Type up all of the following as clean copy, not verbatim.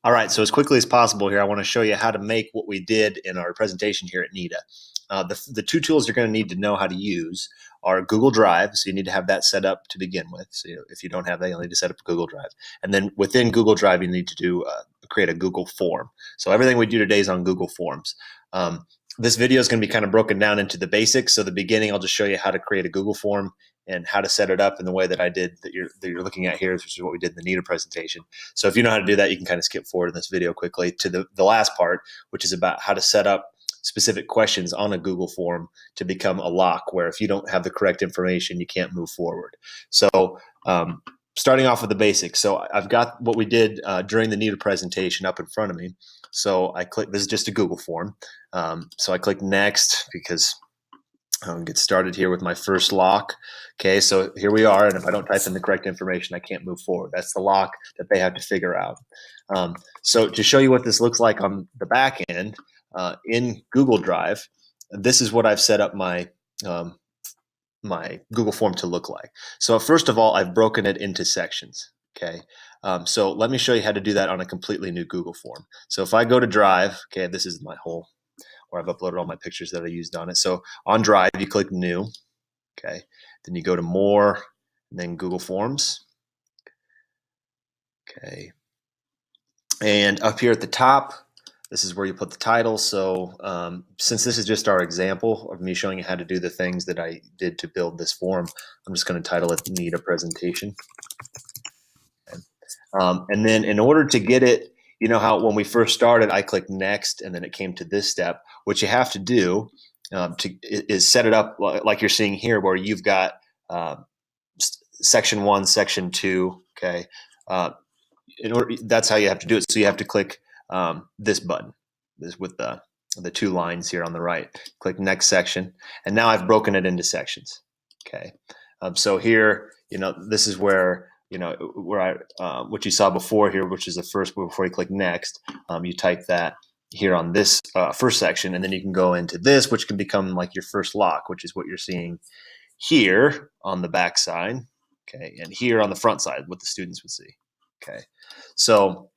All right, so as quickly as possible here, I want to show you how to make what we did in our presentation here at NETA. The two tools you're going to need to know how to use are Google Drive, so you need to have that set up to begin with. So if you don't have that, you'll need to set up Google Drive. And then within Google Drive, you need to create a Google form. So everything we do today is on Google Forms. This video is going to be kind of broken down into the basics. So the beginning, I'll just show you how to create a Google form and how to set it up in the way that I did that you're looking at here, which is what we did in the NETA presentation. So if you know how to do that, you can kind of skip forward in this video quickly to the last part, which is about how to set up specific questions on a Google form to become a lock, where if you don't have the correct information, you can't move forward. So starting off with the basics. So I've got what we did during the NETA presentation up in front of me. So I click, this is just a Google form. So I click next because I'll get started here with my first lock. Okay, so here we are, and if I don't type in the correct information, I can't move forward. That's the lock that they have to figure out. So to show you what this looks like on the back end in Google Drive, this is what I've set up my my Google form to look like. So first of all, I've broken it into sections. Okay, so let me show you how to do that on a completely new Google form. So if I go to Drive, okay, this is my whole where I've uploaded all my pictures that I used on it. So on Drive, you click New, okay? Then you go to More, and then Google Forms, okay? And up here at the top, this is where you put the title. So since this is just our example of me showing you how to do the things that I did to build this form, I'm just going to title it NETA Presentation. Okay. And then in order to get it, you know how when we first started, I clicked next, and then it came to this step. What you have to do is set it up like you're seeing here, where you've got section 1, section 2. Okay, that's how you have to do it. So you have to click this button, this with the 2 lines here on the right. Click next section, and now I've broken it into sections. Okay, so here, this is where. What you saw before here, which is the first before you click next, you type that here on this first section, and then you can go into this, which can become like your first lock, which is what you're seeing here on the back side, okay, and here on the front side, what the students would see. Okay, so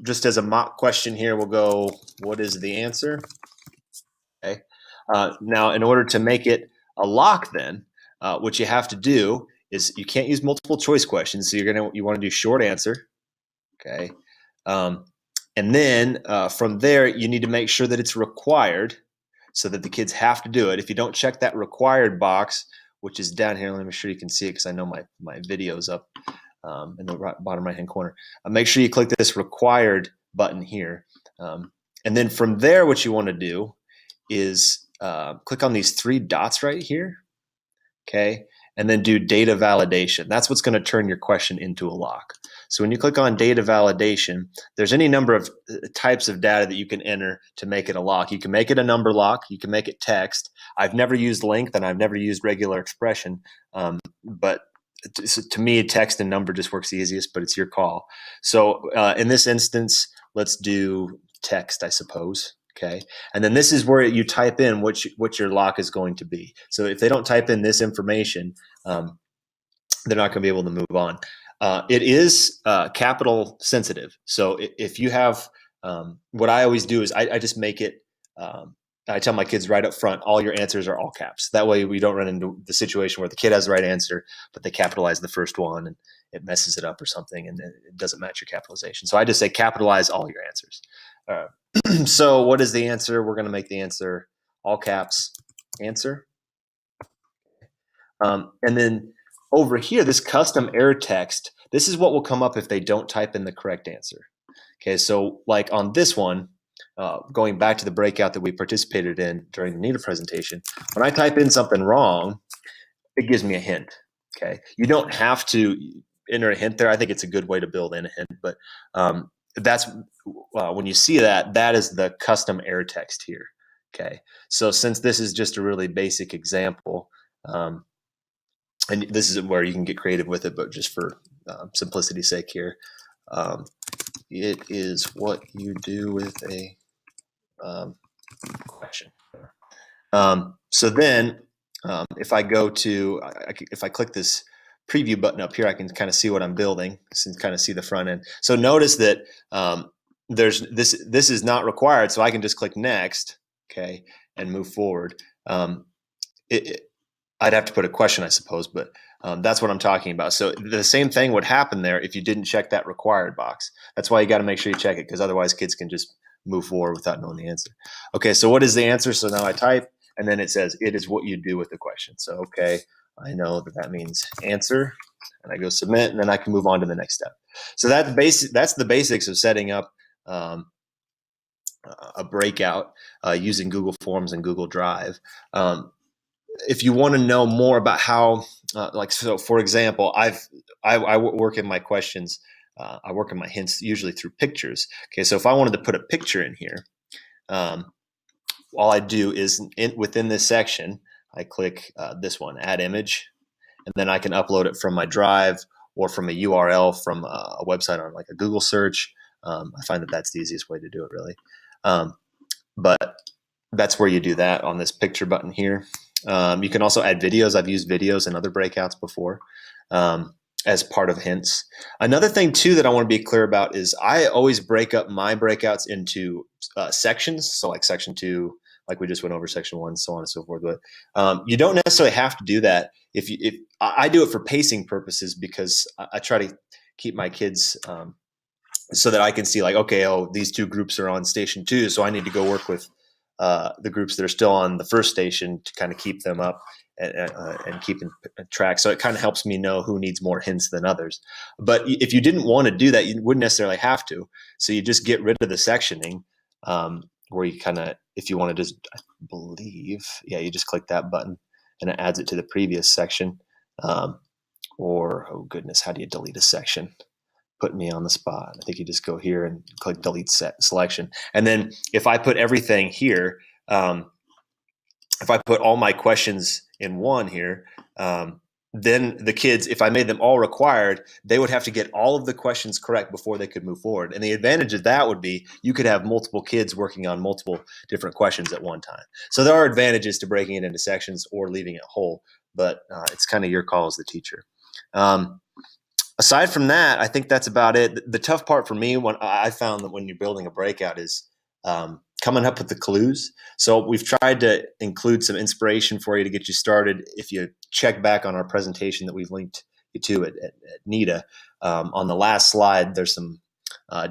just as a mock question here, we'll go, what is the answer? Okay, now in order to make it a lock, then what you have to do is you can't use multiple choice questions. So you want to do short answer. Okay. And then from there, you need to make sure that it's required so that the kids have to do it. If you don't check that required box, which is down here, let me make sure you can see it because I know my video's up in the bottom right-hand corner. Make sure you click this required button here. And then from there, what you want to do is click on these 3 dots right here. Okay. And then do data validation. That's what's going to turn your question into a lock. So when you click on data validation, there's any number of types of data that you can enter to make it a lock. You can make it a number lock. You can make it text. I've never used length, and I've never used regular expression. But to me, text and number just works the easiest, but it's your call. So in this instance, let's do text, I suppose. Okay, and then this is where you type in what your lock is going to be. So if they don't type in this information, they're not going to be able to move on. It is capital sensitive. So if you have, what I always do is I just make it, I tell my kids right up front, all your answers are all caps. That way we don't run into the situation where the kid has the right answer, but they capitalize the first one and it messes it up or something, and it doesn't match your capitalization. So I just say capitalize all your answers. So what is the answer? We're going to make the answer all caps answer. And then over here, this custom error text, this is what will come up if they don't type in the correct answer. Okay, so like on this one, going back to the breakout that we participated in during the NETA presentation, when I type in something wrong, it gives me a hint. Okay, you don't have to enter a hint there. I think it's a good way to build in a hint, but that's when you see that is the custom error text here. Okay, so since this is just a really basic example, and this is where you can get creative with it, but just for simplicity's sake here, it is what you do with a question. So then if I go to, if I click this preview button up here, I can kind of see what I'm building, and kind of see the front end. So notice that there's this is not required, so I can just click next, okay, and move forward. I'd have to put a question, I suppose, but that's what I'm talking about. So the same thing would happen there if you didn't check that required box. That's why you got to make sure you check it, because otherwise kids can just move forward without knowing the answer. Okay, so what is the answer? So now I type, and then it says it is what you do with the question. So okay, I know that means answer, and I go submit, and then I can move on to the next step. So that's the basics of setting up a breakout using Google Forms and Google Drive. If you want to know more about how, so for example, I work in my questions, I work in my hints usually through pictures. Okay, so if I wanted to put a picture in here, all I do is within this section, I click this one, add image, and then I can upload it from my Drive or from a URL from a website on like a Google search. I find that that's the easiest way to do it, really. But that's where you do that on this picture button here. You can also add videos. I've used videos in other breakouts before as part of hints. Another thing too that I want to be clear about is I always break up my breakouts into sections. So like section 2, like we just went over section 1, so on and so forth. But you don't necessarily have to do that. If I do it for pacing purposes, because I try to keep my kids so that I can see like, okay, these 2 groups are on station 2, so I need to go work with the groups that are still on the first station to kind of keep them up and keep in track. So it kind of helps me know who needs more hints than others. But if you didn't want to do that, you wouldn't necessarily have to. So you just get rid of the sectioning, where you kind of, if you want to just, I believe, you just click that button and it adds it to the previous section. Or, oh goodness, how do you delete a section? Put me on the spot. I think you just go here and click delete selection. And then if I put everything here, if I put all my questions in one here, then the kids, if I made them all required, they would have to get all of the questions correct before they could move forward. And the advantage of that would be you could have multiple kids working on multiple different questions at one time. So there are advantages to breaking it into sections or leaving it whole, but it's kind of your call as the teacher. Aside from that, I think that's about it. The tough part for me, when I found that when you're building a breakout, is coming up with the clues. So we've tried to include some inspiration for you to get you started. If you check back on our presentation that we've linked you to at NETA, on the last slide, there's some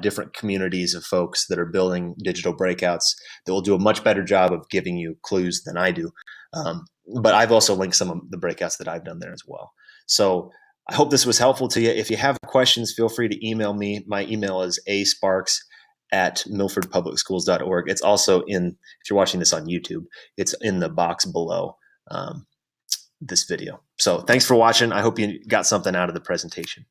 different communities of folks that are building digital breakouts that will do a much better job of giving you clues than I do. But I've also linked some of the breakouts that I've done there as well. So I hope this was helpful to you. If you have questions, feel free to email me. My email is asparks@milfordpublicschools.org. It's also if you're watching this on YouTube, it's in the box below this video. So thanks for watching. I hope you got something out of the presentation.